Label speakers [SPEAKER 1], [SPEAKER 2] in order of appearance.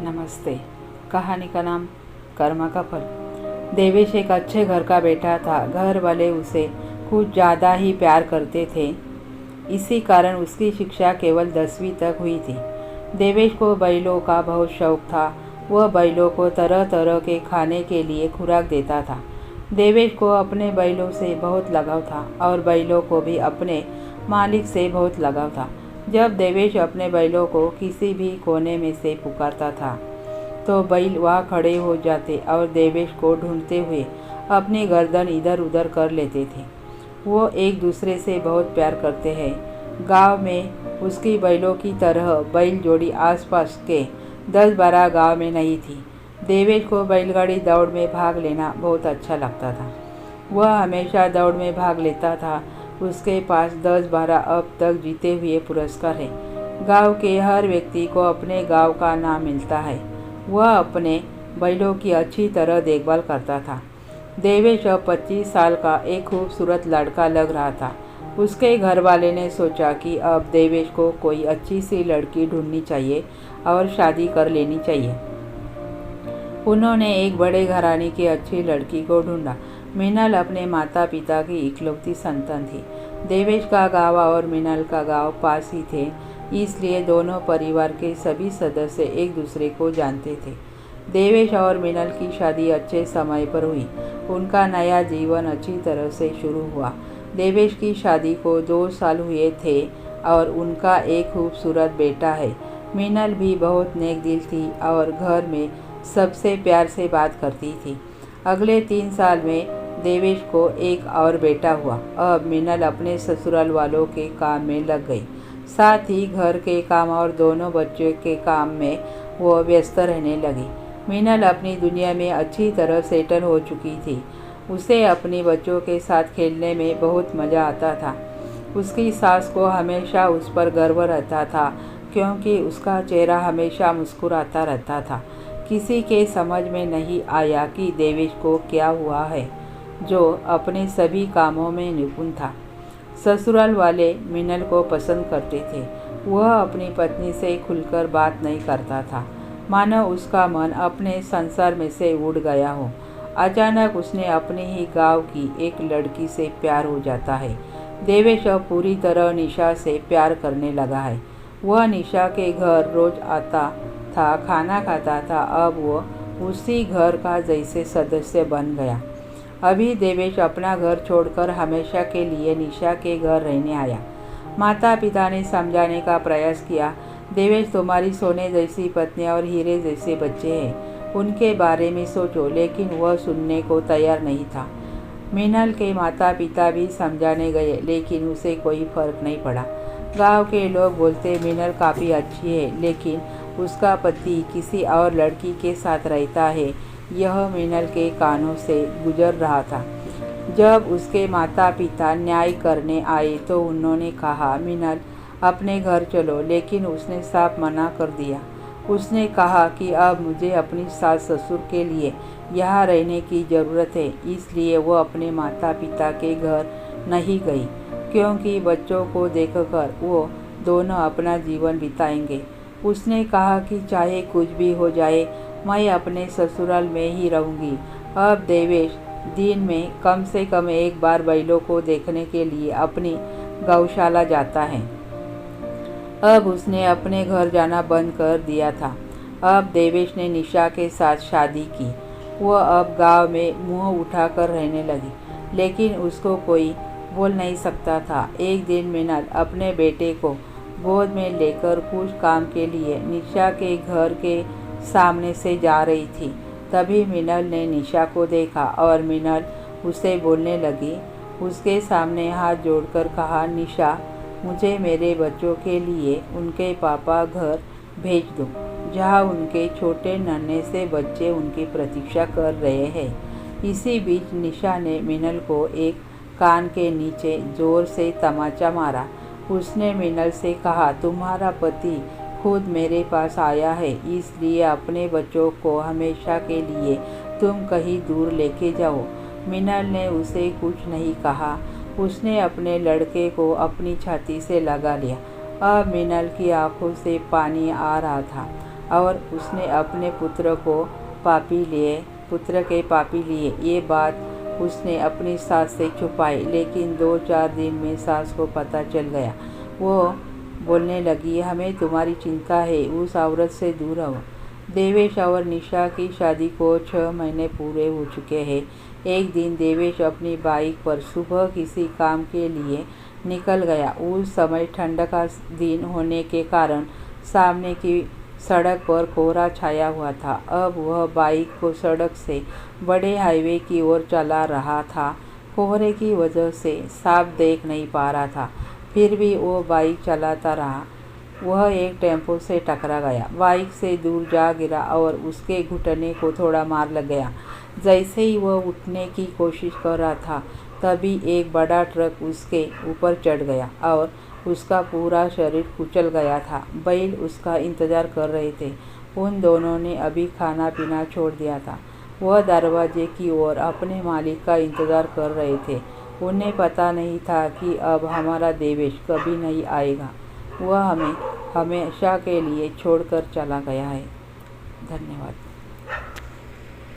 [SPEAKER 1] नमस्ते। कहानी का नाम कर्म का फल। देवेश एक अच्छे घर का बेटा था। घर वाले उसे कुछ ज़्यादा ही प्यार करते थे। इसी कारण उसकी शिक्षा केवल 10वीं तक हुई थी। देवेश को बैलों का बहुत शौक था। वह बैलों को तरह तरह के खाने के लिए खुराक देता था। देवेश को अपने बैलों से बहुत लगाव था और बैलों को भी अपने मालिक से बहुत लगाव था। जब देवेश अपने बैलों को किसी भी कोने में से पुकारता था तो बैल वहाँ खड़े हो जाते और देवेश को ढूंढते हुए अपनी गर्दन इधर उधर कर लेते थे। वो एक दूसरे से बहुत प्यार करते हैं। गांव में उसकी बैलों की तरह बैल जोड़ी आसपास के 10-12 गांव में नहीं थी। देवेश को बैलगाड़ी दौड़ में भाग लेना बहुत अच्छा लगता था। वह हमेशा दौड़ में भाग लेता था। उसके पास 10-12 अब तक जीते हुए पुरस्कार है। गांव के हर व्यक्ति को अपने गांव का नाम मिलता है। वह अपने बैलों की अच्छी तरह देखभाल करता था। देवेश अब 25 साल का एक खूबसूरत लड़का लग रहा था। उसके घर वाले ने सोचा कि अब देवेश को कोई अच्छी सी लड़की ढूंढनी चाहिए और शादी कर लेनी चाहिए। उन्होंने एक बड़े घराने की अच्छी लड़की को ढूंढा। मीनल अपने माता पिता की इकलौती संतान थी। देवेश का गांव और मीनल का गांव पास ही थे, इसलिए दोनों परिवार के सभी सदस्य एक दूसरे को जानते थे। देवेश और मीनल की शादी अच्छे समय पर हुई। उनका नया जीवन अच्छी तरह से शुरू हुआ। देवेश की शादी को 2 साल हुए थे और उनका एक खूबसूरत बेटा है। मीनल भी बहुत नेक दिल थी और घर में सबसे प्यार से बात करती थी। अगले 3 साल में देवेश को एक और बेटा हुआ। अब मीनल अपने ससुराल वालों के काम में लग गई। साथ ही घर के काम और दोनों बच्चों के काम में वो व्यस्त रहने लगी। मीनल अपनी दुनिया में अच्छी तरह सेटल हो चुकी थी। उसे अपने बच्चों के साथ खेलने में बहुत मज़ा आता था। उसकी सास को हमेशा उस पर गर्व रहता था क्योंकि उसका चेहरा हमेशा मुस्कुराता रहता था। किसी के समझ में नहीं आया कि देवेश को क्या हुआ है, जो अपने सभी कामों में निपुण था। ससुराल वाले मीनल को पसंद करते थे। वह अपनी पत्नी से खुलकर बात नहीं करता था, मानो उसका मन अपने संसार में से उड़ गया हो। अचानक उसने अपने ही गांव की एक लड़की से प्यार हो जाता है। देवेश अब पूरी तरह निशा से प्यार करने लगा है। वह निशा के घर रोज आता था, खाना खाता था। अब वो उसी घर का जैसे सदस्य बन गया। अभी देवेश अपना घर छोड़कर हमेशा के लिए निशा के घर रहने आया। माता पिता ने समझाने का प्रयास किया, देवेश तुम्हारी सोने जैसी पत्नी और हीरे जैसे बच्चे हैं, उनके बारे में सोचो, लेकिन वह सुनने को तैयार नहीं था। मीनल के माता पिता भी समझाने गए, लेकिन उसे कोई फर्क नहीं पड़ा। गांव के लोग बोलते मीनल काफ़ी अच्छी है, लेकिन उसका पति किसी और लड़की के साथ रहता है। यह मीनल के कानों से गुजर रहा था। जब उसके माता पिता न्याय करने आए तो उन्होंने कहा, मीनल अपने घर चलो, लेकिन उसने साफ मना कर दिया। उसने कहा कि अब मुझे अपनी सास ससुर के लिए यहाँ रहने की ज़रूरत है, इसलिए वो अपने माता पिता के घर नहीं गई, क्योंकि बच्चों को देखकर वो दोनों अपना जीवन बिताएंगे। उसने कहा कि चाहे कुछ भी हो जाए, मैं अपने ससुराल में ही रहूँगी। अब देवेश दिन में कम से कम एक बार बैलों को देखने के लिए अपनी गौशाला जाता है। अब उसने अपने घर जाना बंद कर दिया था। अब देवेश ने निशा के साथ शादी की। वह अब गांव में मुंह उठाकर रहने लगी, लेकिन उसको कोई बोल नहीं सकता था। एक दिन मीनल अपने बेटे को गोद में लेकर कुछ काम के लिए निशा के घर के सामने से जा रही थी। तभी मीनल ने निशा को देखा और मीनल उससे बोलने लगी। उसके सामने हाथ जोड़कर कहा, निशा, मुझे मेरे बच्चों के लिए उनके पापा घर भेज दो, जहाँ उनके छोटे नन्हे से बच्चे उनकी प्रतीक्षा कर रहे हैं। इसी बीच निशा ने मीनल को एक कान के नीचे जोर से तमाचा मारा। उसने मीनल से कहा, तुम्हारा पति खुद मेरे पास आया है, इसलिए अपने बच्चों को हमेशा के लिए तुम कहीं दूर लेके जाओ। मीनल ने उसे कुछ नहीं कहा। उसने अपने लड़के को अपनी छाती से लगा लिया। अब मिनल की आंखों से पानी आ रहा था और उसने अपने पुत्र के पापी लिए ये बात उसने अपनी सास से छुपाई, लेकिन 2-4 दिन में सास को पता चल गया। वो बोलने लगी, हमें तुम्हारी चिंता है, उस औरत से दूर रहो। देवेश और निशा की शादी को 6 महीने पूरे हो चुके हैं। एक दिन देवेश अपनी बाइक पर सुबह किसी काम के लिए निकल गया। उस समय ठंड का दिन होने के कारण सामने की सड़क पर कोहरा छाया हुआ था। अब वह बाइक को सड़क से बड़े हाईवे की ओर चला रहा था। कोहरे की वजह से साफ देख नहीं पा रहा था, फिर भी वो बाइक चलाता रहा। वह एक टेम्पो से टकरा गया, बाइक से दूर जा गिरा और उसके घुटने को थोड़ा मार लग गया। जैसे ही वह उठने की कोशिश कर रहा था, तभी एक बड़ा ट्रक उसके ऊपर चढ़ गया और उसका पूरा शरीर कुचल गया था। बैल उसका इंतजार कर रहे थे। उन दोनों ने अभी खाना पीना छोड़ दिया था। वह दरवाजे की ओर अपने मालिक का इंतजार कर रहे थे। उन्हें पता नहीं था कि अब हमारा देवेश कभी नहीं आएगा। वह हमें हमेशा के लिए छोड़कर चला गया है। धन्यवाद।